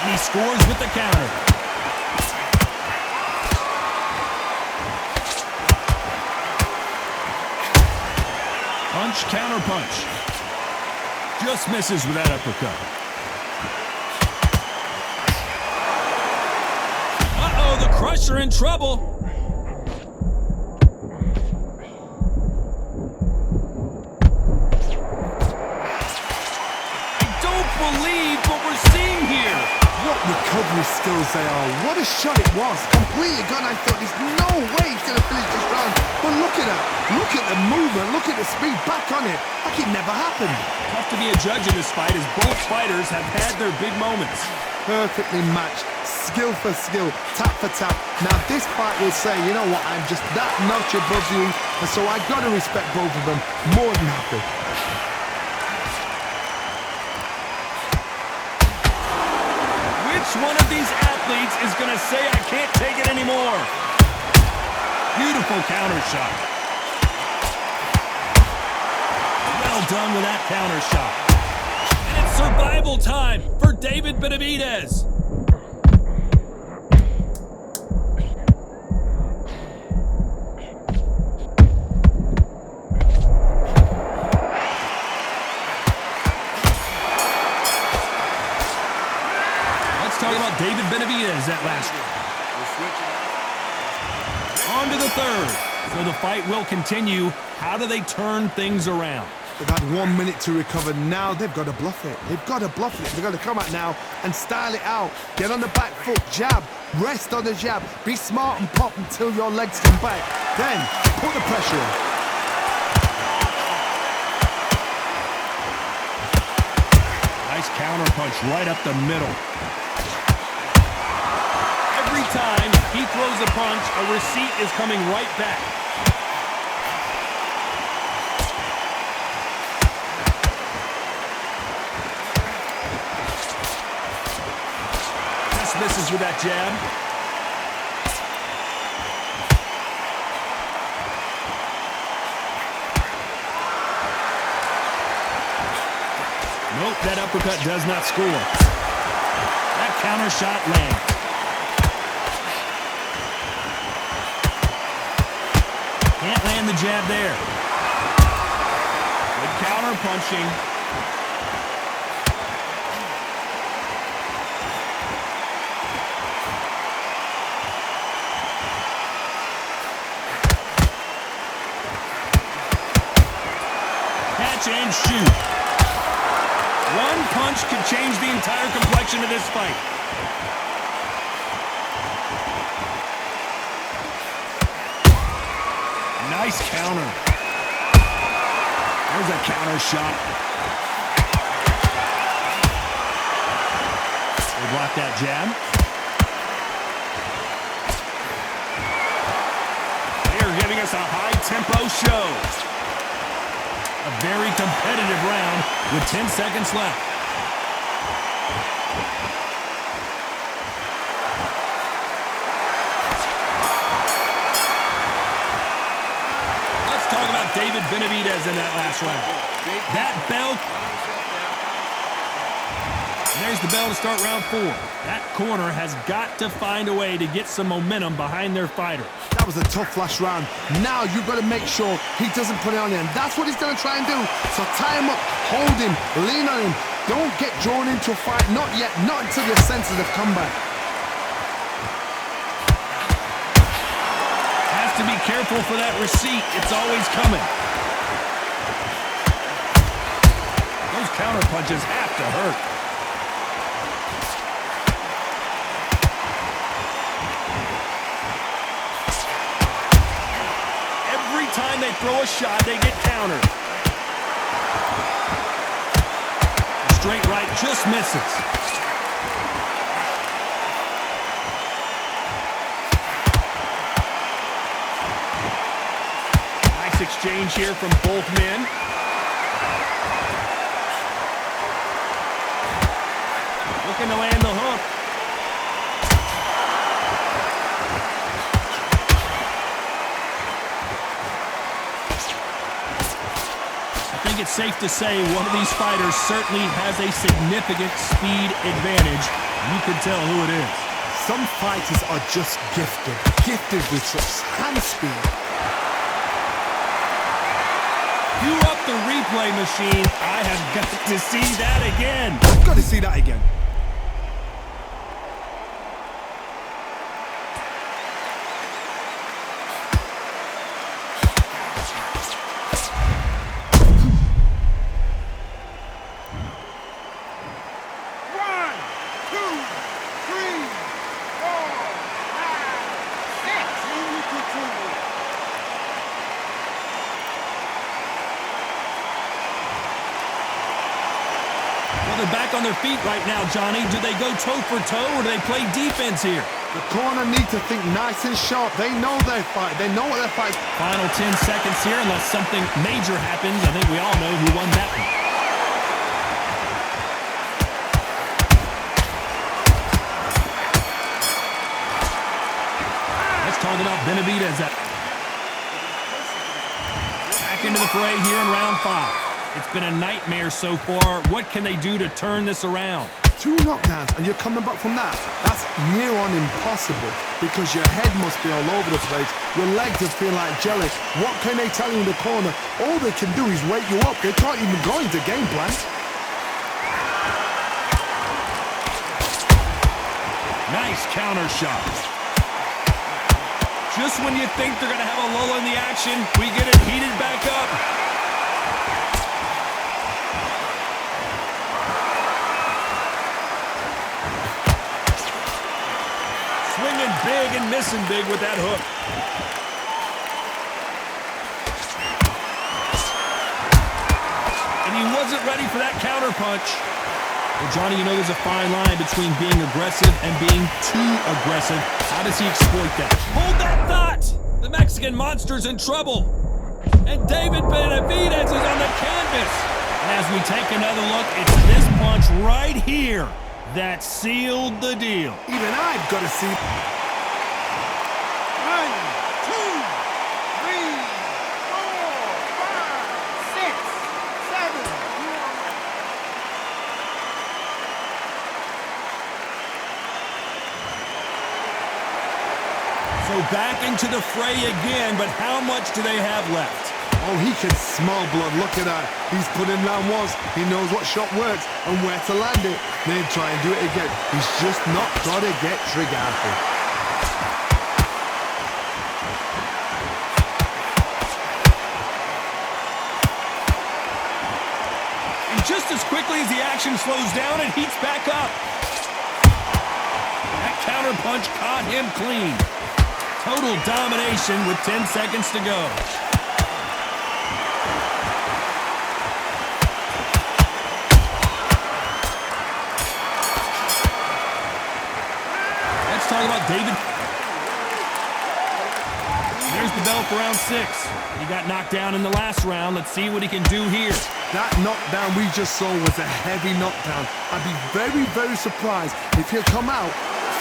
And he scores with the counter. Punch, counter punch. Just misses with that uppercut. Uh-oh, the Crusher in trouble. Believe what we're seeing here. What recovery skills they are. What a shot it was. Completely gone. I thought there's no way he's going to finish this round. But look at that. Look at the movement. Look at the speed. Back on it. Like it never happened. Tough to be a judge in this fight as both fighters have had their big moments. Perfectly matched. Skill for skill. Tap for tap. Now this fight will say, you know what, I'm just that notch above you. And so I got to respect both of them. More than happy. Which one of these athletes is going to say, I can't take it anymore? Beautiful counter shot. Well done with that counter shot. And it's survival time for David Benavidez. Talking about David Benavidez that last one. On to the third. So the fight will continue. How do they turn things around? They've had 1 minute to recover. Now they've got to bluff it. They've got to bluff it. They've got to come out now and style it out. Get on the back foot, jab, rest on the jab. Be smart and pop until your legs come back. Then put the pressure on. Nice counter punch right up the middle. Every time he throws a punch, a receipt is coming right back. Just misses with that jab. Nope, that uppercut does not score. That counter shot lands. Can't land the jab there. Good counter punching. Catch and shoot. One punch could change the entire complexion of this fight. Nice counter. There's a counter shot. They block that jab. They are giving us a high-tempo show. A very competitive round with 10 seconds left. Let's talk about David Benavidez in that last round. That bell. And there's the bell to start round 4. That corner has got to find a way to get some momentum behind their fighter. That was a tough last round. Now you've got to make sure he doesn't put it on you. And that's what he's going to try and do. So tie him up, hold him, lean on him. Don't get drawn into a fight. Not yet. Not until your senses have come back. Has to be careful for that receipt. It's always coming. Those counter punches have to hurt. Every time they throw a shot, they get countered. A straight right just misses. Nice exchange here from both men. Looking to land the hook. I think it's safe to say one of these fighters certainly has a significant speed advantage. You can tell who it is. Some fighters are just gifted with such hand speed. Cue up the replay machine. I have got to see that again. I've got to see that again. They're back on their feet right now, Johnny. Do they go toe for toe or do they play defense here? The corner need to think nice and sharp. They know their fight. They know what they're fighting. Final 10 seconds here, unless something major happens. I think we all know who won that one. Let's talk about Benavidez. Back into the fray here in round 5. It's been a nightmare so far. What can they do to turn this around? 2 knockdowns and you're coming back from that. That's near on impossible because your head must be all over the place. Your legs just feel like jelly. What can they tell you in the corner? All they can do is wake you up. They can't even go into game plan. Nice counter shot. Just when you think they're going to have a lull in the action, we get it heated back up. Swinging big and missing big with that hook. And he wasn't ready for that counter punch. Well, Johnny, you know there's a fine line between being aggressive and being too aggressive. How does he exploit that? Hold that thought! The Mexican monster's in trouble. And David Benavidez is on the canvas. And as we take another look, it's this punch right here that sealed the deal. Even I've got to see. 1, 2, 3, 4, 5, 6, 7. So back into the fray again, but how much do they have left? Oh, he can smell blood. Look at that. He's put in round once. He knows what shot works and where to land it. Then try and do it again. He's just not got to get trigger happy. And just as quickly as the action slows down, it heats back up. That counter punch caught him clean. Total domination with 10 seconds to go. Let's talk about David. There's the bell for round 6. He got knocked down in the last round. Let's see what he can do here. That knockdown we just saw was a heavy knockdown. I'd be very, very surprised if he'll come out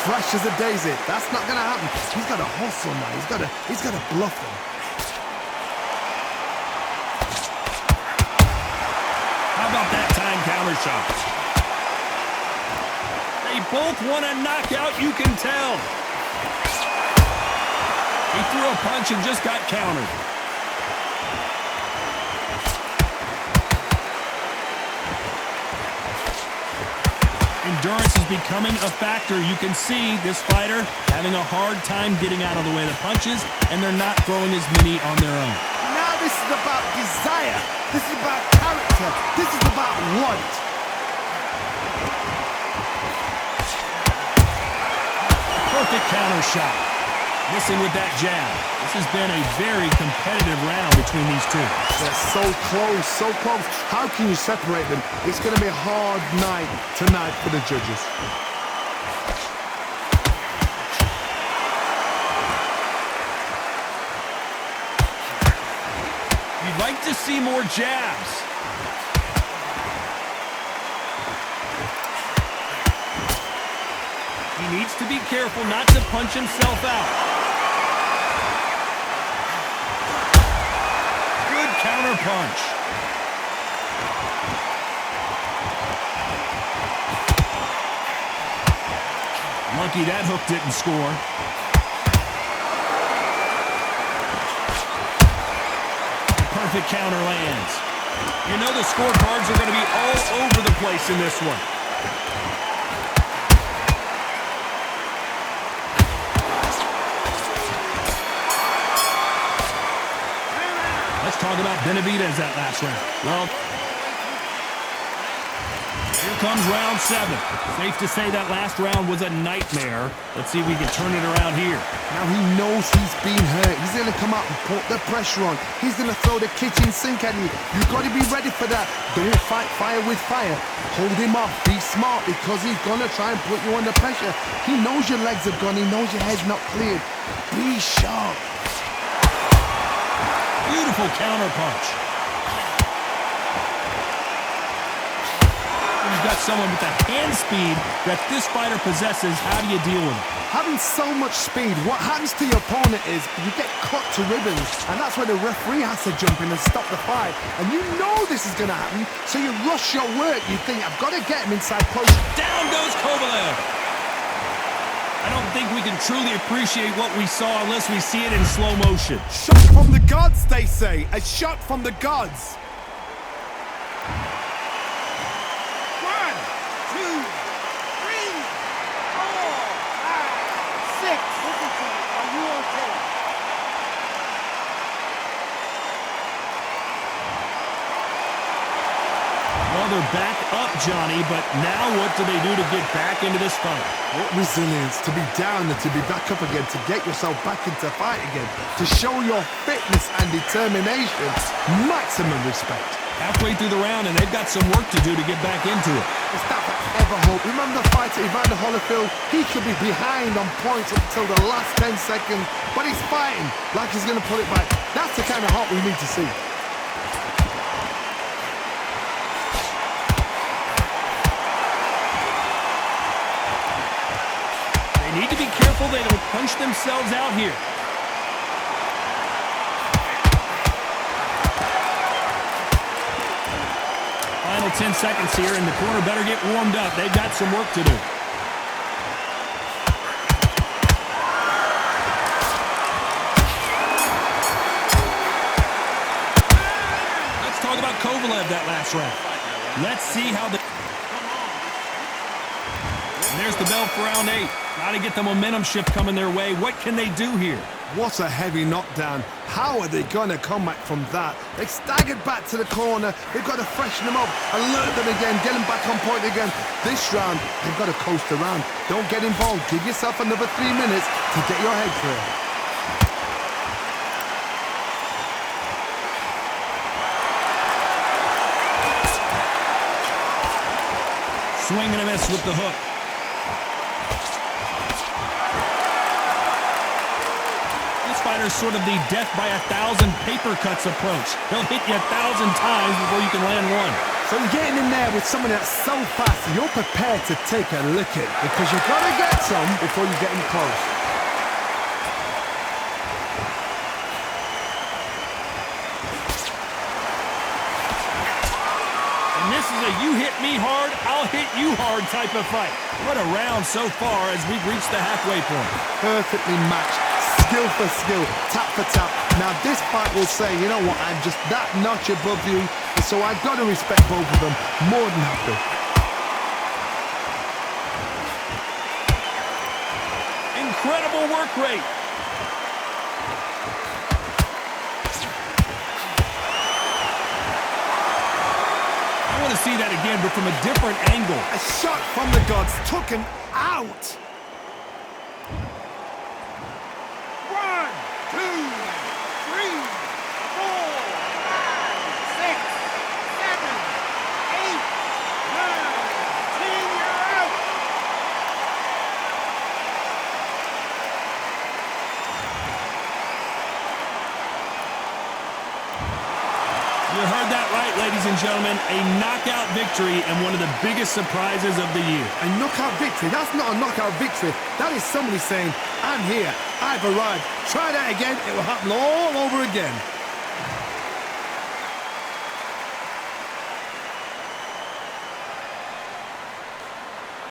fresh as a daisy. That's not going to happen. He's got to hustle now. He's got to bluff him. How about that time counter shot? They both want a knockout, you can tell. He threw a punch and just got countered. Endurance is becoming a factor. You can see this fighter having a hard time getting out of the way of the punches, and they're not throwing as many on their own. Now this is about desire. This is about character. This is about want. Perfect counter shot. Missing with that jab. This has been a very competitive round between these two. They're so close, so close. How can you separate them? It's going to be a hard night tonight for the judges. You'd like to see more jabs. He needs to be careful not to punch himself out. Good counter punch. Lucky that hook didn't score. Perfect counter lands. You know the scorecards are going to be all over the place in this one. Let's talk about Benavidez that last round. Well, here comes round 7. Safe to say that last round was a nightmare. Let's see if we can turn it around here. Now he knows he's been hurt. He's going to come out and put the pressure on. He's going to throw the kitchen sink at you. You've got to be ready for that. Don't fight fire with fire. Hold him off. Be smart because he's going to try and put you under pressure. He knows your legs have gone. He knows your head's not cleared. Be sharp. Beautiful counter punch. You've got someone with the hand speed that this fighter possesses. How do you deal with it? Having so much speed, what happens to your opponent is you get cut to ribbons, and that's where the referee has to jump in and stop the fight. And you know this is going to happen, so you rush your work. You think, I've got to get him inside close. Down goes Kovalev. I don't think we can truly appreciate what we saw unless we see it in slow motion. Shot from the gods, they say. A shot from the gods. 1, 2, 3, 4, 5, 6. Listen to me. Are you okay? Well, they're back up, Johnny, but now what do they do to get back into this fight? What resilience to be down and to be back up again, to get yourself back into fight again, to show your fitness and determination. Maximum respect. Halfway through the round, and they've got some work to do to get back into it. It's that forever hope. Remember the fight at Evander Holyfield? He could be behind on points until the last 10 seconds, but he's fighting like he's going to pull it back. That's the kind of heart we need to see. They need to be careful they don't punch themselves out here. Final 10 seconds here, and the corner better get warmed up. They've got some work to do. Let's talk about Kovalev that last round. Let's see how the... And there's the bell for round 8. Got to get the momentum shift coming their way. What can they do here? What a heavy knockdown. How are they going to come back from that? They staggered back to the corner. They've got to freshen them up, alert them again, get them back on point again. This round, they've got to coast around. Don't get involved. Give yourself another 3 minutes to get your head clear. Swing and a miss with the hook. Fighter's sort of the death by 1,000 paper cuts approach. He'll hit you 1,000 times before you can land one. So you're getting in there with someone that's so fast, you're prepared to take a licking because you've got to get some before you get in close. And this is a you hit me hard, I'll hit you hard type of fight. What a round so far as we've reached the halfway point. Perfectly matched. Skill for skill, tap for tap. Now this fight will say, you know what, I'm just that notch above you, and so I've got to respect both of them more than happy. Incredible work rate. I want to see that again, but from a different angle. A shot from the gods took him out. 1, 2, 3, 4, 5, 6, 7, 8, 9, 10, you're out! You heard that right, ladies and gentlemen. A knockout victory and one of the biggest surprises of the year. A knockout victory? That's not a knockout victory. That is somebody saying, I'm here, I've arrived. Try that again, it will happen all over again.